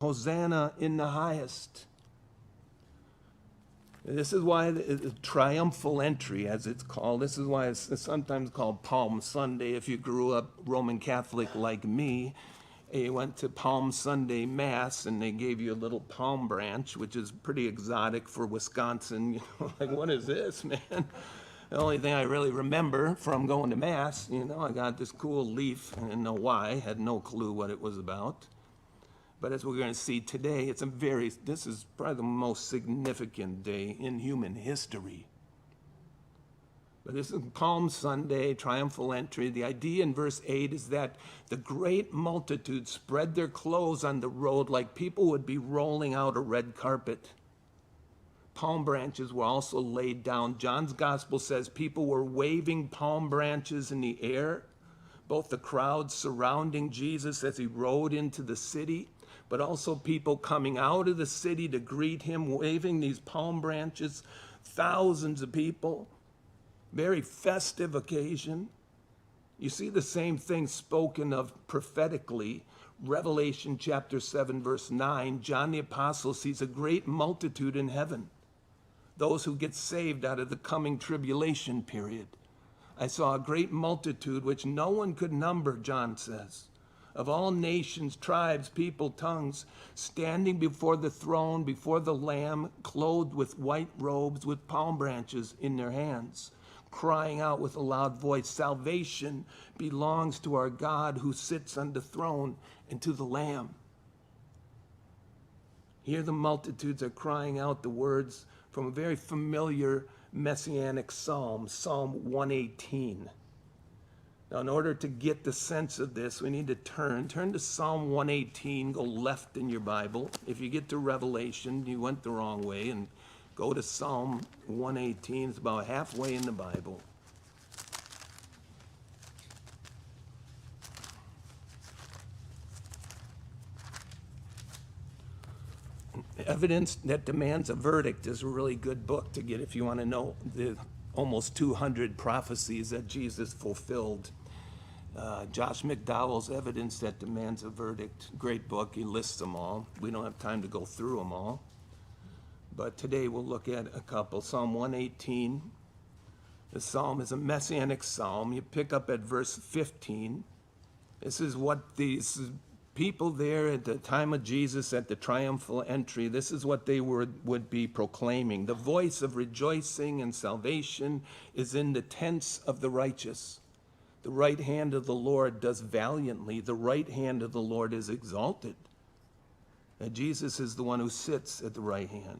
Hosanna in the highest. This is why the triumphal entry, as it's called, this is why it's sometimes called Palm Sunday. If you grew up Roman Catholic like me, you went to Palm Sunday Mass and they gave you a little palm branch, which is pretty exotic for Wisconsin. You know, like, what is this, man? The only thing I really remember from going to Mass, you know, I got this cool leaf. I didn't know why, had no clue what it was about. But as we're going to see today, this is probably the most significant day in human history. But this is Palm Sunday, triumphal entry. The idea in verse 8 is that the great multitude spread their clothes on the road like people would be rolling out a red carpet. Palm branches were also laid down. John's gospel says people were waving palm branches in the air, both the crowd surrounding Jesus as he rode into the city, but also people coming out of the city to greet him, waving these palm branches, thousands of people. Very festive occasion. You see the same thing spoken of prophetically. Revelation chapter 7, verse 9, John the Apostle sees a great multitude in heaven, those who get saved out of the coming tribulation period. I saw a great multitude which no one could number, John says, of all nations, tribes, people, tongues, standing before the throne, before the Lamb, clothed with white robes, with palm branches in their hands, crying out with a loud voice, salvation belongs to our God who sits on the throne and to the Lamb. Here the multitudes are crying out the words from a very familiar messianic psalm, Psalm 118. Now, in order to get the sense of this, we need to turn to Psalm 118, go left in your Bible. If you get to Revelation, you went the wrong way, and go to Psalm 118. It's about halfway in the Bible. Evidence That Demands a Verdict is a really good book to get if you want to know the almost 200 prophecies that Jesus fulfilled. Josh McDowell's Evidence That Demands a Verdict, great book. He lists them all. We don't have time to go through them all. But today we'll look at a couple. Psalm 118. The psalm is a messianic psalm. You pick up at verse 15. This is what these people there at the time of Jesus at the triumphal entry, this is what they would be proclaiming. The voice of rejoicing and salvation is in the tents of the righteous. The right hand of the Lord does valiantly. The right hand of the Lord is exalted. And Jesus is the one who sits at the right hand.